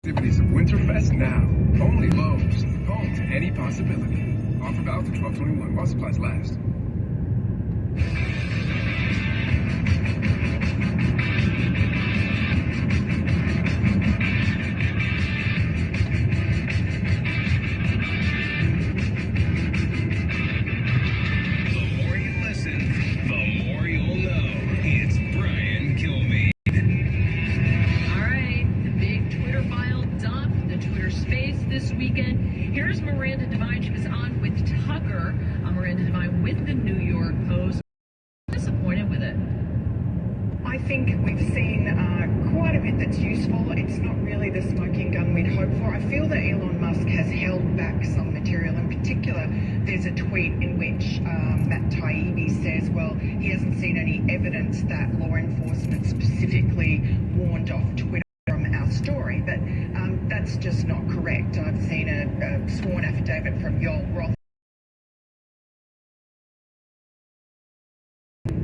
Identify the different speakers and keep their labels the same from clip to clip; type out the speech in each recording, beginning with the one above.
Speaker 1: Activities of Winterfest now. Only Lowe's. Home to any possibility. Offer valid to 12/21 while supplies last.
Speaker 2: I think we've seen quite a bit that's useful. It's not really the smoking gun we'd hoped for. I feel that Elon Musk has held back some material. In particular, there's a tweet in which Matt Taibbi says, well, he hasn't seen any evidence that law enforcement specifically warned off Twitter from our story. But that's just not correct. I've seen a sworn affidavit from Yoel Roth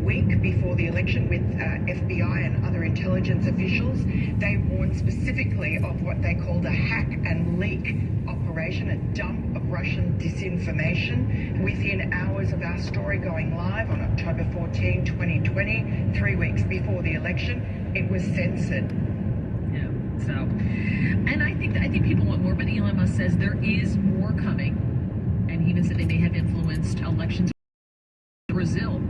Speaker 2: week before the election with FBI and other intelligence officials. They warned specifically of what they called a hack and leak operation, a dump of Russian disinformation. Within hours of our story going live on October 14, 2020, 3 weeks before the election, it was censored.
Speaker 3: Yeah, so, and I think people want more, but Elon Musk says there is more coming. And he even said they may have influenced elections in Brazil.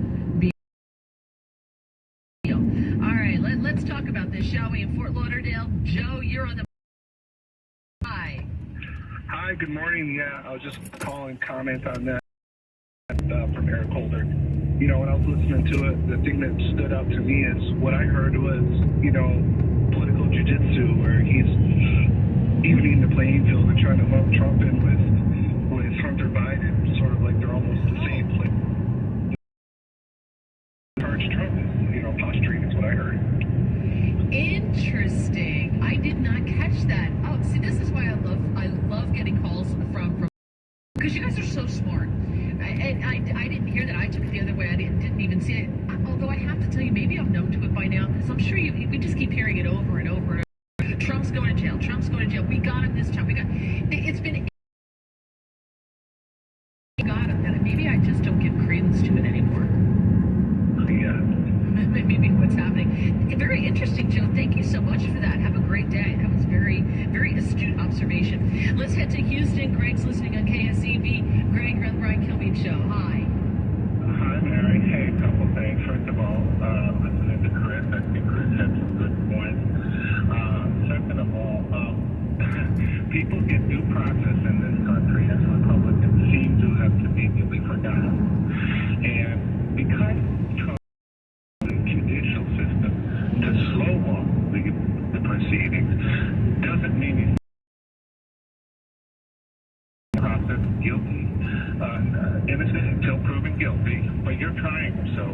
Speaker 3: Let's talk about this, shall we? In Fort Lauderdale, Joe, you're on the. Hi.
Speaker 4: Hi, good morning. Yeah, I was just calling comment on that from Eric Holder. You know, when I was listening to it, the thing that stood out to me is what I heard was, you know, political jiu-jitsu, where he's evening the playing field and trying to lump Trump in with Hunter Biden, sort of like they're almost the same. Like, Trump is, you know, posturing is what I heard.
Speaker 3: Interesting. I did not catch that. Oh, see, this is why I love getting calls from because you guys are so smart. And I didn't hear that. I took it the other way. I didn't even see it. Although I have to tell you, maybe I'm numb to it by now, because I'm sure we just keep hearing it over and over and over. Trump's going to jail. Trump's going to jail. We got him this time. It's been. We got him. And maybe I just don't give credence to it anymore. Maybe what's happening. Very interesting, Joe. Thank you so much for that. Have a great day. That was very, very astute observation. Let's head to Houston. Greg's listening on KSEV. Greg, you're on the Brian Kilmeade Show. Hi.
Speaker 4: Hi, Mary. Hey, a couple things. First of all, listening to Chris, I think Chris had some good points. Second of all, people get due process in this country as Republicans seem to have conveniently forgotten. And because judicial system to slow walk the proceedings doesn't mean he's process guilty, innocent until proven guilty. But you're trying so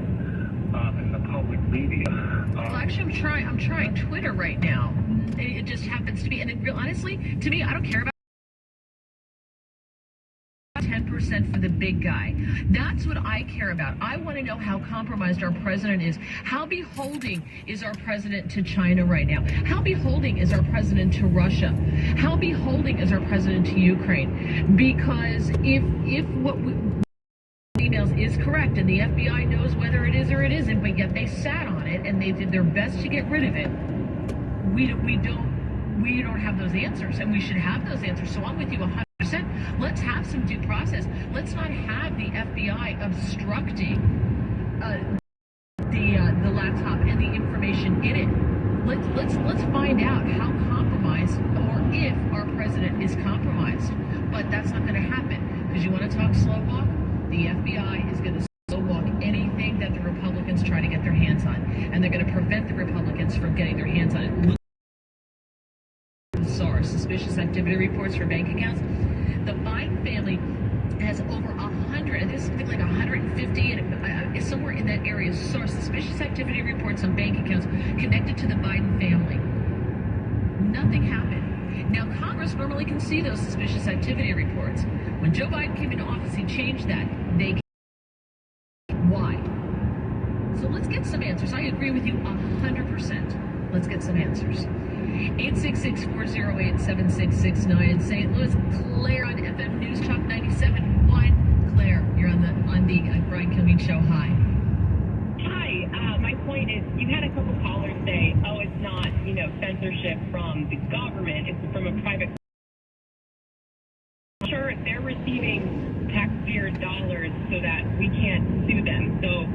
Speaker 4: in the public media.
Speaker 3: Well, actually, I'm trying Twitter right now. It just happens to be, and honestly, to me, I don't care about 10% for the big guy. That's what I care about. I want to know how compromised our president is. How beholding is our president to China right now? How beholding is our president to Russia? How beholding is our president to Ukraine? Because if what emails is correct and the FBI knows whether it is or it isn't, but yet they sat on it and they did their best to get rid of it, we don't have those answers, and we should have those answers. So I'm with you 100%. Let's have some due process. Let's not have the FBI obstructing the laptop and the information in it. Let's find out how compromised, or if our president is compromised. But that's not going to happen, because you want to talk slow walk? The FBI is going to slow walk anything that the Republicans try to get their hands on, and they're going to prevent the Republicans from getting their hands on it. Suspicious activity reports for bank accounts. The Biden family has over 100, and this is something like 150, and somewhere in that area, suspicious activity reports on bank accounts connected to the Biden family. Nothing happened. Now, Congress normally can see those suspicious activity reports. When Joe Biden came into office, he changed that. Why? So let's get some answers. I agree with you 100%. Let's get some answers. 866-408-7669 in St. Louis. Claire on FM News Talk 97.1. Claire, you're on the Brian Kilmeade Show. Hi.
Speaker 5: Hi. My point is, you had a couple callers say, "Oh, it's not, censorship from the government; it's from a private." Sure, they're receiving taxpayer dollars so that we can't sue them. So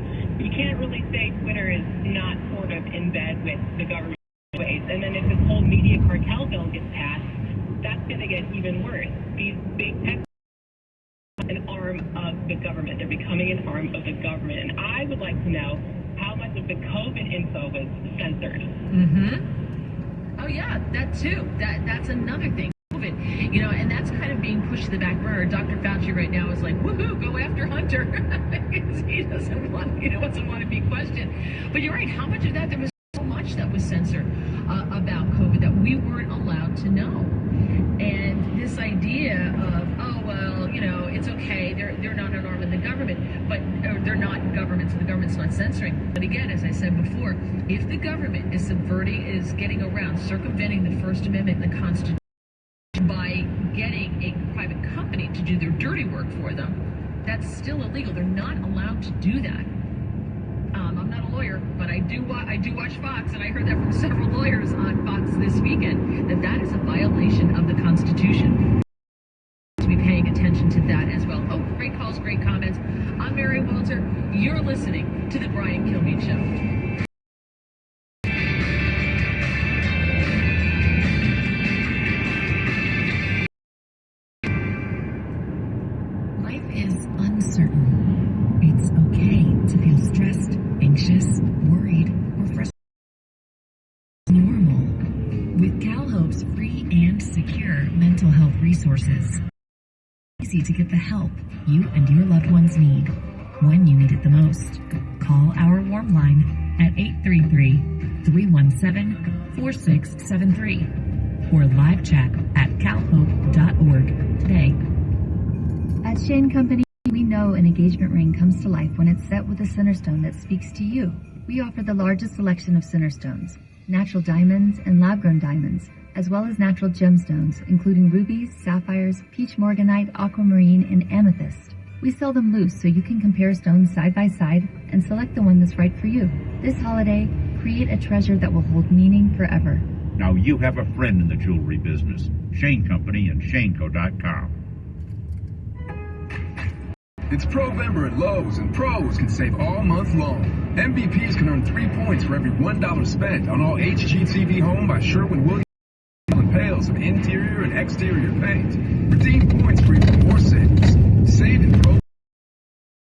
Speaker 5: you can't really say Twitter is not sort of in bed with the government ways. And then if this whole media cartel bill gets passed, that's going to get even worse. These big tech an arm of the government. They're becoming an arm of the government. And I would like to know how much of the COVID info was censored.
Speaker 3: Oh yeah, that too. That's another thing. COVID, and that's kind of being pushed to the back burner. Dr. Fauci right now is like, woohoo, go after Hunter. Because he doesn't want to be questioned. But you're right, how much of that, there was so much that was censored about COVID that we weren't allowed to know. And this idea of, it's okay, they're not an arm of the government, but they're not government, so the government's not censoring. But again, as I said before, if the government is getting around, circumventing the First Amendment and the Constitution by getting a private company to do their dirty work for them, that's still illegal. They're not allowed to do that. I'm not a lawyer, but I do watch Fox, and I heard that from several lawyers on Fox this weekend, that is a violation of the Constitution. To be paying attention to that as well. Oh, great calls, great comments. I'm Mary Walter. You're listening to The Brian Kilmeade Show.
Speaker 6: Life is uncertain. It's okay to feel stressed, anxious, worried, or frustrated. Normal. With CalHope's free and secure mental health resources, it's easy to get the help you and your loved ones need when you need it the most. Call our warm line at 833-317-4673 or live chat at calhope.org today.
Speaker 7: At Shane Company, we know an engagement ring comes to life when it's set with a center stone that speaks to you. We offer the largest selection of center stones, natural diamonds and lab-grown diamonds, as well as natural gemstones, including rubies, sapphires, peach morganite, aquamarine, and amethyst. We sell them loose so you can compare stones side by side and select the one that's right for you. This holiday, create a treasure that will hold meaning forever.
Speaker 8: Now you have a friend in the jewelry business. Shane Company and ShaneCo.com.
Speaker 1: It's Provember at Lowe's, and pros can save all month long. MVPs can earn 3 points for every $1 spent on all HGTV Home by Sherwin-Williams and pails of interior and exterior paint. Redeem points for even more savings. Save in Pro.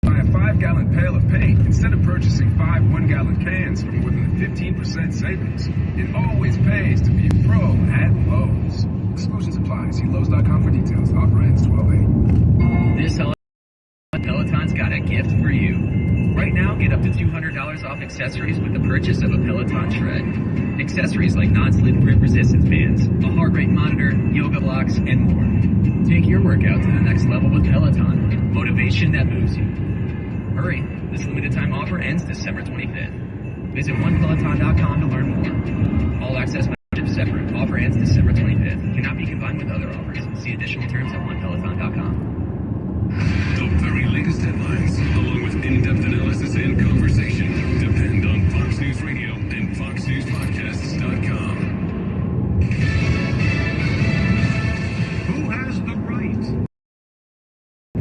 Speaker 1: Buy a 5-gallon pail of paint instead of purchasing 5 1-gallon cans for more than a 15% savings. It always pays to be a pro at Lowe's. Exclusions apply. See Lowe's.com for details. Offer ends 12/8.
Speaker 9: This holiday, Peloton's got a gift for you. Right now, get up to $200 off accessories with the purchase of a Peloton Shred. Accessories like non-slip grip resistance bands, a heart rate monitor, yoga blocks, and more. Take your workout to the next level with Peloton. Motivation that moves you. Hurry, this limited time offer ends December 25th. Visit onepeloton.com to learn more. All access membership separate. Offer ends December 25th. Cannot be combined with other offers. See additional terms at onepeloton.com.
Speaker 10: The very latest headlines, along with in-depth analysis and conversation, depend on Fox News Radio and FoxNewsPodcasts.com.
Speaker 11: Who has the right?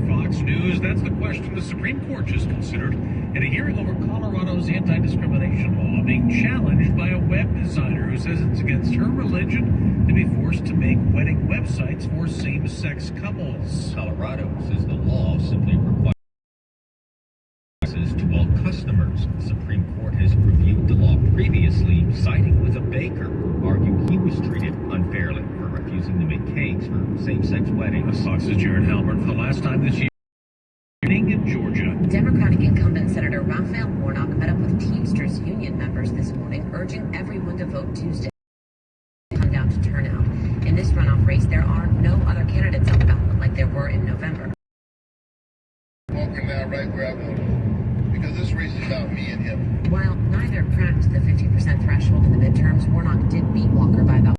Speaker 11: Fox News, that's the question the Supreme Court just considered in a hearing over Colorado's anti-discrimination law being challenged by a web designer who says it's against her religion to be forced to make wedding websites for same-sex couples.
Speaker 12: Colorado says the law simply requires to all customers. The Supreme Court has reviewed the law previously, siding with a baker who argued he was treated unfairly for refusing to make cakes for same-sex weddings.
Speaker 11: Fox's Jared Halbert for the last time this year in Georgia.
Speaker 13: Democratic incumbent Senator Raphael Warnock met up with Teamsters union members this morning, urging everyone to vote Tuesday. Come down to turnout. In this runoff race, there are no other candidates on the ballot like there were in November.
Speaker 14: Walking down right where I voted, because this race is about me and him.
Speaker 13: While neither cracked the 50% threshold in the midterms, Warnock did beat Walker by about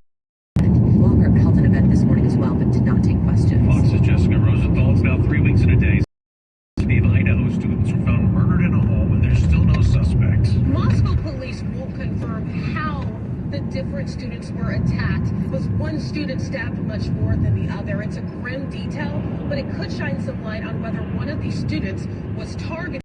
Speaker 3: one student stabbed much more than the other. It's a grim detail, but it could shine some light on whether one of these students was targeted.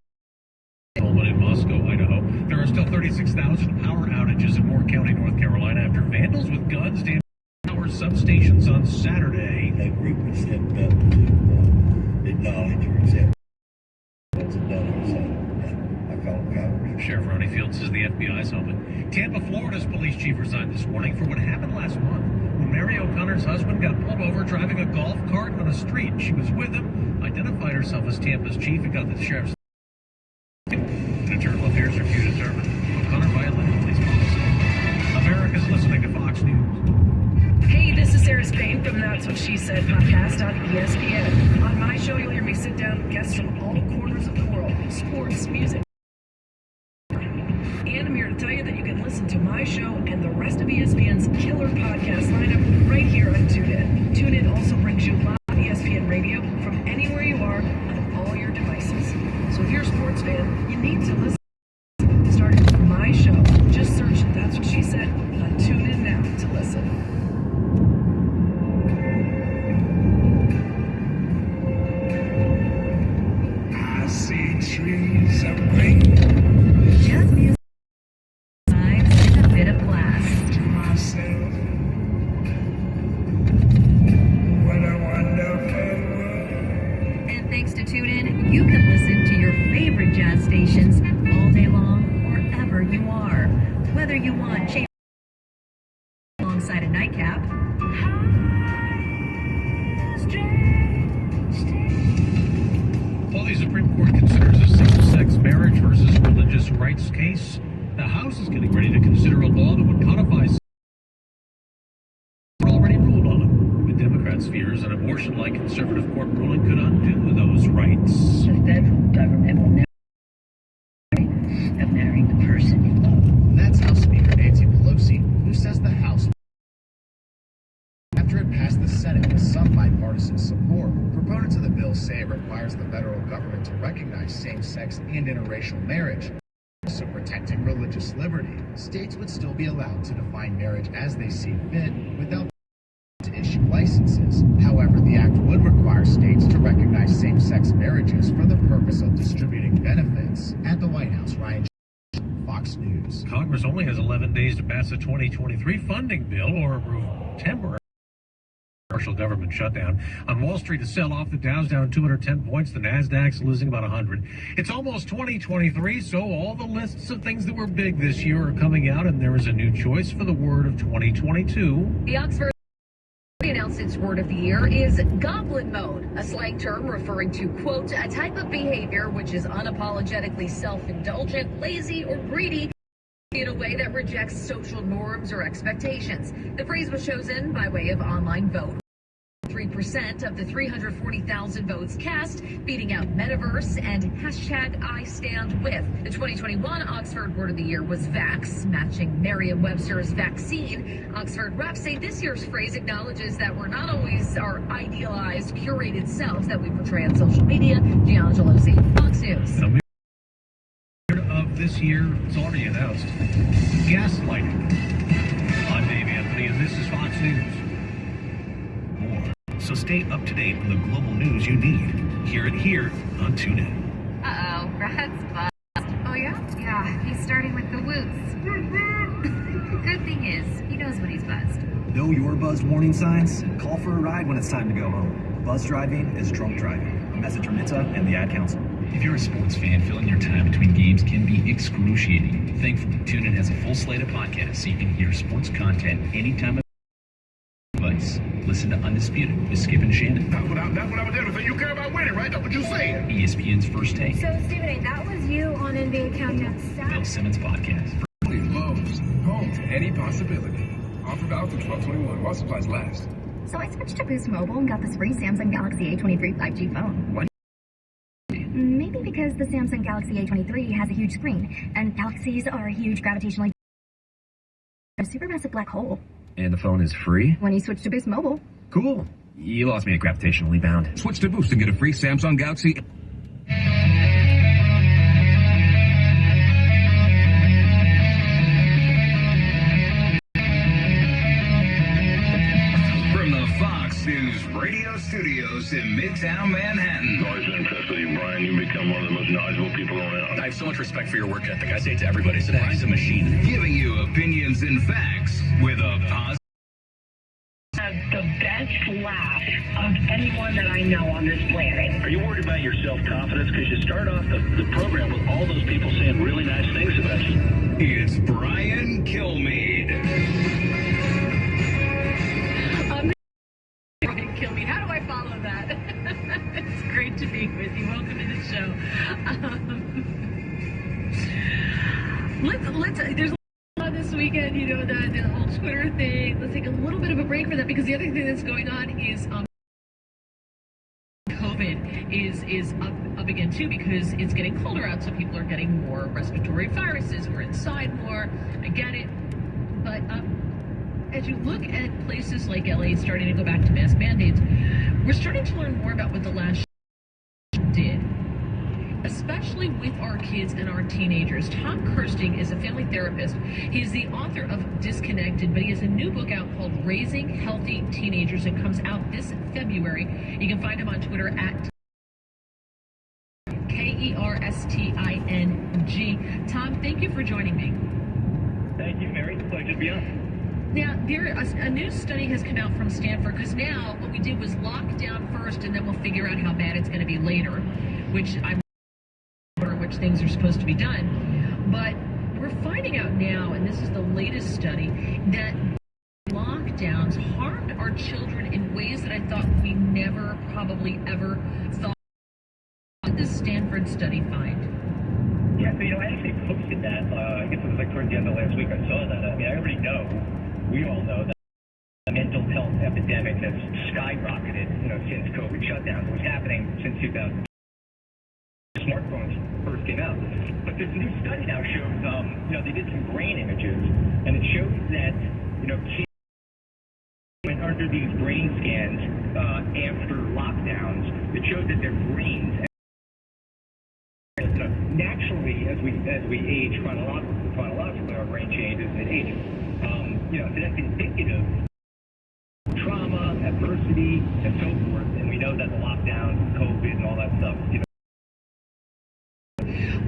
Speaker 11: In Moscow, Idaho, there are still 36,000 power outages in Moore County, North Carolina, after vandals with guns damaged power substations on Saturday.
Speaker 15: That group has stepped up to acknowledge or accept what's done. So I call it cowardice.
Speaker 11: Sheriff Ronnie Field says the FBI's helping. Tampa, Florida's police chief resigned this morning for what happened last month when Mary O'Connor's husband got pulled over driving a golf cart on a street. She was with him, identified herself as Tampa's chief, and got the sheriff's. Internal affairs review determined O'Connor violated police policy. America's listening to Fox News.
Speaker 16: Hey, this is Sarah Spain from That's What She Said podcast on ESPN. On my show, you'll hear me sit down with guests from all corners of the world, sports, music. And I'm here to tell you that you can listen to my show and the rest of ESPN's killer podcast lineup right here on TuneIn. TuneIn also brings you live ESPN radio from anywhere you are on all your devices. So if you're a sports fan, you need to listen. Starting with my show, just search That's What She Said on TuneIn now to listen.
Speaker 17: I see trees of green.
Speaker 6: Jazz music vibes and a bit of blast.
Speaker 17: To myself, what a wonderful world.
Speaker 6: And thanks to TuneIn, you can listen to your favorite jazz stations all day long, wherever you are. Whether you want change alongside a nightcap,
Speaker 11: While the Supreme Court considers a same-sex marriage versus religious rights case, the House is getting ready to consider a law that would codify already ruled on it. The Democrats' fears an abortion-like conservative court ruling could undo those rights.
Speaker 18: The federal government will never of marrying the person you love.
Speaker 19: That's House Speaker Nancy Pelosi, who says the House, after it passed the Senate with some bipartisan support. Proponents of the bill say it requires the federal government to recognize same-sex and interracial marriage, also protecting religious liberty. States would still be allowed to define marriage as they see fit without to issue licenses. However, the act would require states to recognize same-sex marriages for the purpose of distributing benefits. At the White House, Ryan, Fox News.
Speaker 11: Congress only has 11 days to pass a 2023 funding bill or approve temporary partial government shutdown. On Wall Street, a sell-off. The Dow's down 210 points. The Nasdaq's losing about 100. It's almost 2023, so all the lists of things that were big this year are coming out, and there is a new choice for the word of 2022.
Speaker 20: The Oxford announced its word of the year is goblin mode, a slang term referring to, quote, a type of behavior which is unapologetically self-indulgent, lazy, or greedy in a way that rejects social norms or expectations. The phrase was chosen by way of online vote. 3% of the 340,000 votes cast, beating out metaverse and hashtag I stand with. The 2021 Oxford Word of the Year was vax, matching Merriam-Webster's vaccine. Oxford reps say this year's phrase acknowledges that we're not always our idealized, curated selves that we portray on social media. Gianna Gelosi, Fox News.
Speaker 11: Of this year, it's already announced. Gaslighting. I'm Dave Anthony, and this is Fox News.
Speaker 21: So stay up to date on the global news you need. Hear it here on TuneIn.
Speaker 22: Uh-oh, Brad's buzzed. Oh, yeah? Yeah, he's starting with the whoops. Good thing is, he knows when he's buzzed.
Speaker 23: Know your buzzed warning signs? Call for a ride when it's time to go home. Buzz driving is drunk driving. A message from NHTSA and the Ad Council.
Speaker 9: If you're a sports fan, filling your time between games can be excruciating. Thankfully, TuneIn has a full slate of podcasts so you can hear sports content anytime of device. Listen to Undisputed with Skip and Shannon.
Speaker 17: That's what I was there to say. You care about winning, right? That's what you saying.
Speaker 9: ESPN's First Take.
Speaker 22: So, Stephen A., that was you on NBA Countdown Saturday.
Speaker 9: Bill Simmons Podcast.
Speaker 1: Lowe's, home to any possibility. Offer valid through 12/21 while supplies last.
Speaker 22: So I switched to Boost Mobile and got this free Samsung Galaxy A23 5G phone.
Speaker 1: Why?
Speaker 22: Maybe because the Samsung Galaxy A23 has a huge screen, and galaxies are a huge gravitationally a supermassive black hole.
Speaker 24: And the phone is free?
Speaker 22: When you switch to Boost Mobile.
Speaker 24: Cool. You lost me at gravitationally bound.
Speaker 1: Switch to Boost and get a free Samsung Galaxy.
Speaker 10: News radio studios in Midtown Manhattan.
Speaker 2: Always been impressed with you, Brian. You become one of the most knowledgeable people around.
Speaker 4: I have so much respect for your work ethic. I say it to everybody. So Brian's a machine.
Speaker 10: Giving you opinions and facts with a positive.
Speaker 18: The best laugh of anyone that I know on this planet.
Speaker 21: Are you worried about your self-confidence? Because you start off the program with all those people saying really nice things about you.
Speaker 10: It's Brian Kilmeade.
Speaker 3: Brian Kilmeade. How do I follow that? It's great to be with you. Welcome to the show. There's a lot this weekend, you know, the whole Twitter thing. Let's take a little bit of a break for that, because the other thing that's going on is COVID is up again too, because it's getting colder out, so people are getting more respiratory viruses. We're inside more. I get it, but as you look at places like LA starting to go back to mask mandates, we're starting to learn more about what the last did, especially with our kids and our teenagers. Tom Kirsting is a family therapist. He's the author of Disconnected, but he has a new book out called Raising Healthy Teenagers. It comes out this February. You can find him on Twitter at KERSTING. Tom, thank you for joining me.
Speaker 5: Thank you, Mary. Pleasure to be on.
Speaker 3: Now, a new study has come out from Stanford, because now what we did was lock down first, and then we'll figure out how bad it's going to be later, which I'm which things are supposed to be done. But we're finding out now, and this is the latest study, that lockdowns harmed our children in ways that I thought we never probably ever thought. What did the Stanford study find?
Speaker 5: Yeah, so, I actually posted that. I guess it was like towards the end of last week I saw that. I mean, I already know, we all know that the mental health epidemic has skyrocketed, since COVID shutdowns. It was happening since 2000. Smartphones first came out. But this new study now shows, they did some brain images, and it shows that, kids went under these brain scans after lockdowns. It shows that their brains, naturally, as we age chronologically, our brain changes and it ages. So that's indicative of trauma, adversity, and so forth. And we know that the lockdown, COVID, and all that stuff,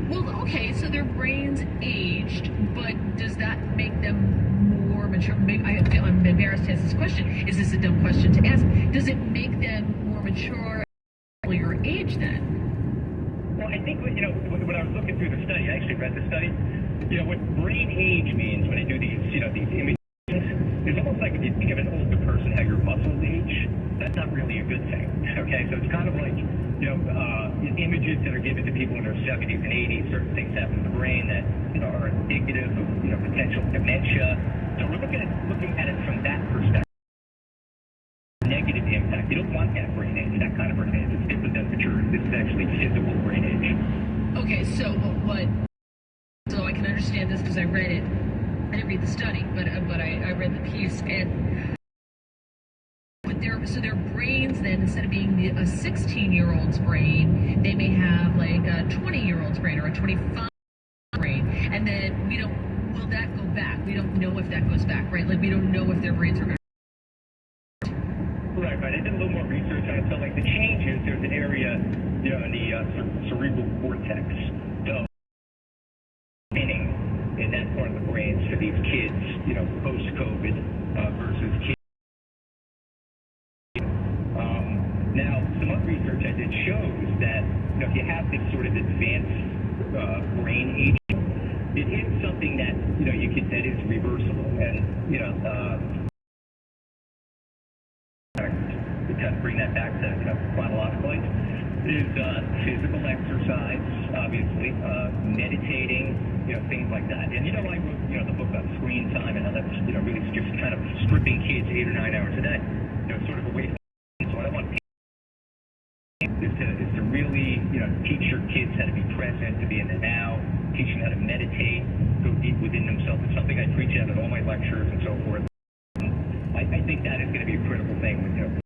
Speaker 3: Well, okay, so their brains aged, but does that make them more mature? I'm embarrassed to ask this question. Is this a dumb question to ask? Does it make them more mature at an earlier age then?
Speaker 5: Well, I think, when I was looking through the study, I actually read the study, what brain age means when they do these, these images, it's almost like if you think of an older person, how your muscles age, that's not really a good thing, okay? So it's kind of like, images that are given to people in their 70s and 80s, certain things happen to the brain that, are indicative of, potential dementia. So we're looking at it from that perspective. Negative impact. You don't want that brain age, that kind of brain age. It's different than mature. This is actually physical brain age.
Speaker 3: Okay, so so I can understand this because I read it. I didn't read the study, but I read the piece, and so their brains then, instead of being a 16-year-old's brain, they may have like a 20-year-old's brain or a 25 brain, and then will that go back? We don't know if that goes back, right? Like, we don't know if their brains are going to.
Speaker 5: Right. I did a little more research on it. So, like, the changes, there's an area, in the cerebral cortex. So, meaning in that part of the brains for these kids, post-COVID versus kids. Now, some other research I did shows that, if you have this sort of advanced brain aging, it is something that, that is reversible. And, to kind of bring that back to chronologically, is physical exercise, obviously, meditating, things like that. And I wrote, the book about screen time, and how that's, really just kind of stripping kids 8 or 9 hours a day, sort of away from. So what I want is to really, teach your kids how to be present, to be in the now, teach them how to meditate, go deep within themselves. It's something I preach at all my lectures and so forth. I think that is going to be a critical